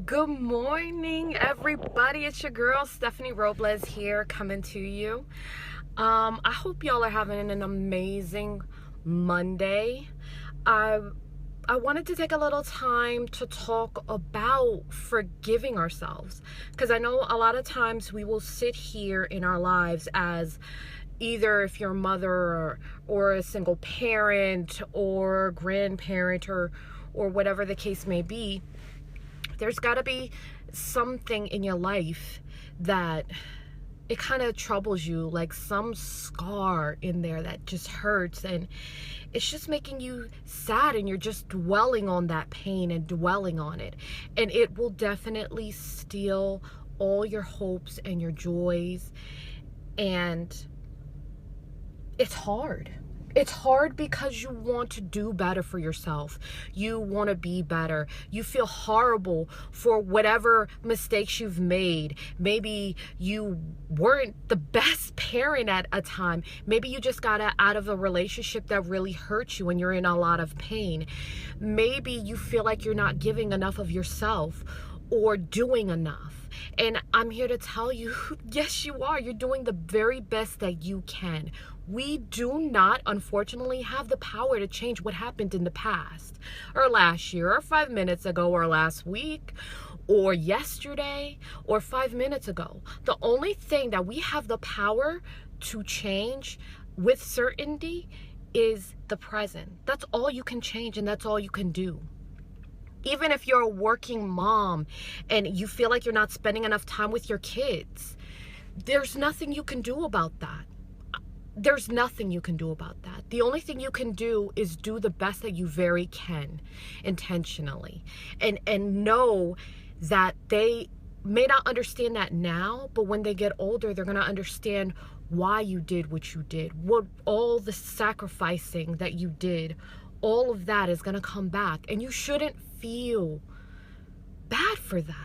Good morning, everybody. It's your girl, Stephanie Robles here coming to you. I hope y'all are having an amazing Monday. I I wanted to take a little time to talk about forgiving ourselves because I know a lot of times we will sit here in our lives as either if you're a mother or a single parent or grandparent or whatever the case may be. There's got to be something in your life that it kind of troubles you, like some scar in there that just hurts, and it's just making you sad, and you're just dwelling on that pain and dwelling on it, and it will definitely steal all your hopes and your joys. And it's hard because you want to do better for yourself. You want to be better. You feel horrible for whatever mistakes you've made. Maybe you weren't the best parent at a time. Maybe you just got out of a relationship that really hurt you and you're in a lot of pain. Maybe you feel like you're not giving enough of yourself or doing enough. And I'm here to tell you, yes, you are. You're doing the very best that you can. We do not, unfortunately, have the power to change what happened in the past, or last year, or 5 minutes ago, or last week, or yesterday, or 5 minutes ago. The only thing that we have the power to change with certainty is the present. That's all you can change, and that's all you can do. Even if you're a working mom and you feel like you're not spending enough time with your kids, there's nothing you can do about that. There's nothing you can do about that. The only thing you can do is do the best that you very can intentionally, and know that they may not understand that now, but when they get older, they're going to understand why you did what you did, what all the sacrificing that you did. All of that is going to come back, and you shouldn't feel bad for that.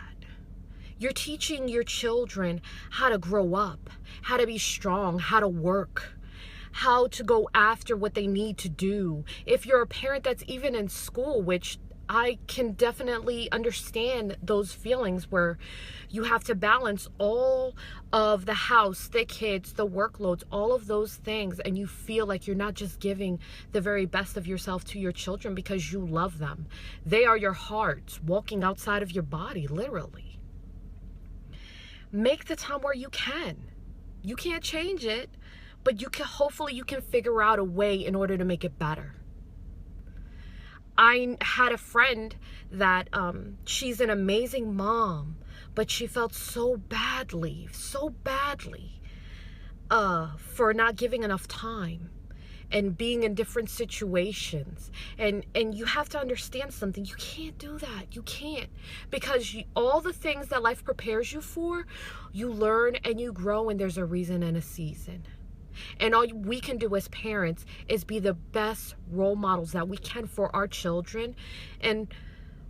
You're teaching your children how to grow up, how to be strong, how to work, how to go after what they need to do. If you're a parent that's even in school, which I can definitely understand those feelings where you have to balance all of the house, the kids, the workloads, all of those things, and you feel like you're not just giving the very best of yourself to your children because you love them. They are your hearts walking outside of your body, literally. Make the time where you can. You can't change it, but hopefully you can figure out a way in order to make it better. I had a friend that she's an amazing mom, but she felt so badly for not giving enough time and being in different situations. And you have to understand something. You can't do that. You can't. Because all the things that life prepares you for, you learn and you grow, and there's a reason and a season. And all we can do as parents is be the best role models that we can for our children and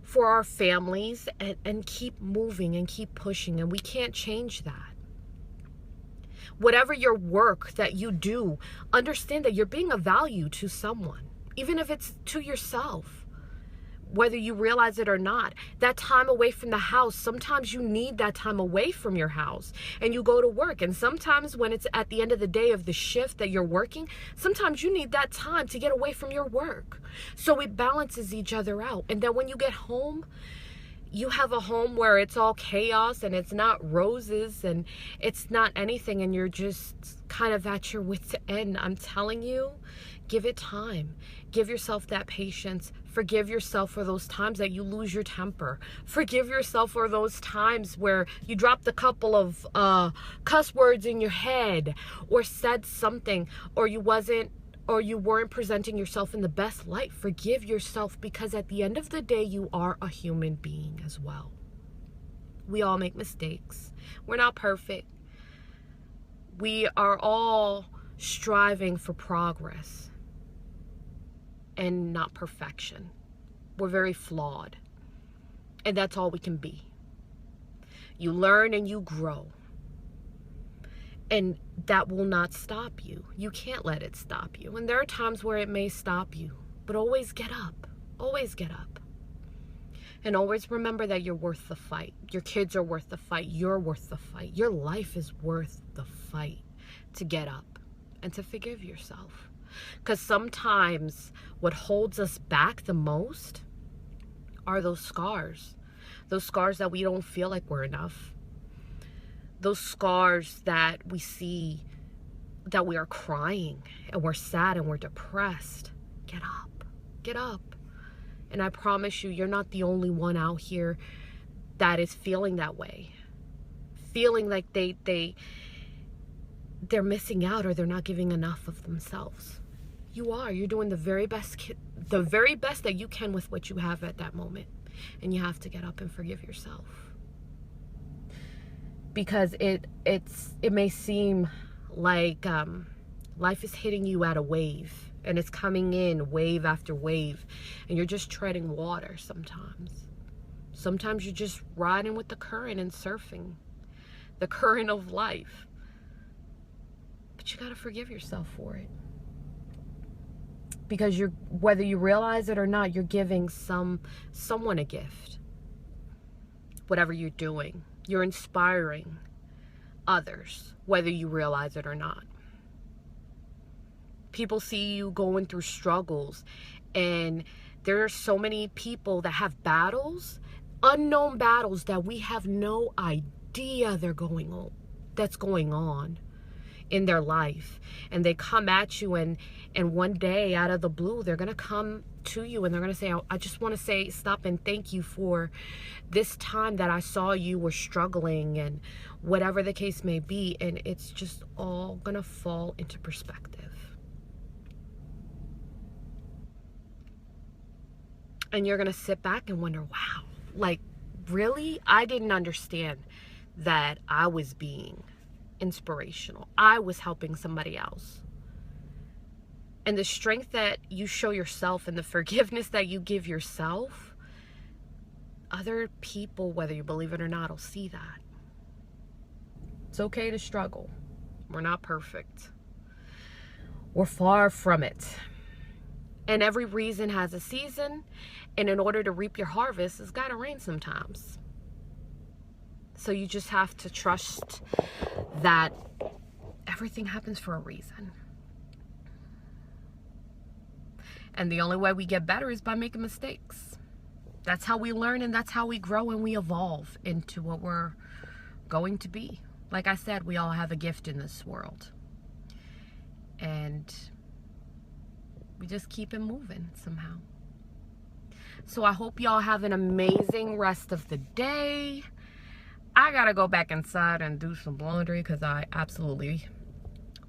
for our families, and keep moving and keep pushing. And we can't change that. Whatever your work that you do, understand that you're being of value to someone, even if it's to yourself. Whether you realize it or not, that time away from the house, sometimes you need that time away from your house and you go to work. And sometimes when it's at the end of the day of the shift that you're working, sometimes you need that time to get away from your work. So it balances each other out. And then when you get home, you have a home where it's all chaos and it's not roses and it's not anything, and you're just kind of at your wit's end. I'm telling you, give it time. Give yourself that patience. Forgive yourself for those times that you lose your temper. Forgive yourself for those times where you dropped a couple of cuss words in your head, or said something, or you weren't presenting yourself in the best light. Forgive yourself, because at the end of the day, you are a human being as well. We all make mistakes. We're not perfect. We are all striving for progress and not perfection. We're very flawed, and that's all we can be. You learn and you grow. And that will not stop you. You can't let it stop you. And there are times where it may stop you, but always get up. Always get up. And always remember that you're worth the fight. Your kids are worth the fight. You're worth the fight. Your life is worth the fight to get up and to forgive yourself. Because sometimes what holds us back the most are those scars. Those scars that we don't feel like we're enough. Those scars that we see that we are crying and we're sad and we're depressed. Get up. Get up. And I promise you, you're not the only one out here that is feeling that way. Feeling like they're missing out or they're not giving enough of themselves. You are. You're doing the very best that you can with what you have at that moment. And you have to get up and forgive yourself. Because it may seem like life is hitting you at a wave. And it's coming in wave after wave. And you're just treading water sometimes. Sometimes you're just riding with the current and surfing the current of life. But you got to forgive yourself for it. Because whether you realize it or not, you're giving someone a gift. Whatever you're doing, you're inspiring others, whether you realize it or not. People see you going through struggles, and there are so many people that have battles, unknown battles that we have no idea that's going on in their life. And they come at you, and one day out of the blue, they're going to come to you and they're going to say, I just want to say stop and thank you for this time that I saw you were struggling, and whatever the case may be. And it's just all going to fall into perspective. And you're going to sit back and wonder, wow, like, really? I didn't understand that I was being inspirational. I was helping somebody else. And the strength that you show yourself and the forgiveness that you give yourself, other people, whether you believe it or not, will see that. It's okay to struggle. We're not perfect. We're far from it. And every reason has a season. And in order to reap your harvest, it's got to rain sometimes. So you just have to trust that everything happens for a reason. And the only way we get better is by making mistakes. That's how we learn, and that's how we grow and we evolve into what we're going to be. Like I said, we all have a gift in this world. And we just keep it moving somehow. So I hope y'all have an amazing rest of the day. I gotta go back inside and do some laundry because I absolutely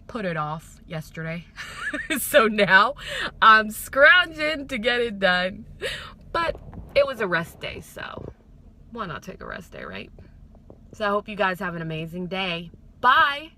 put it off yesterday. So now I'm scrounging to get it done. But it was a rest day, so why not take a rest day, right? So I hope you guys have an amazing day. Bye.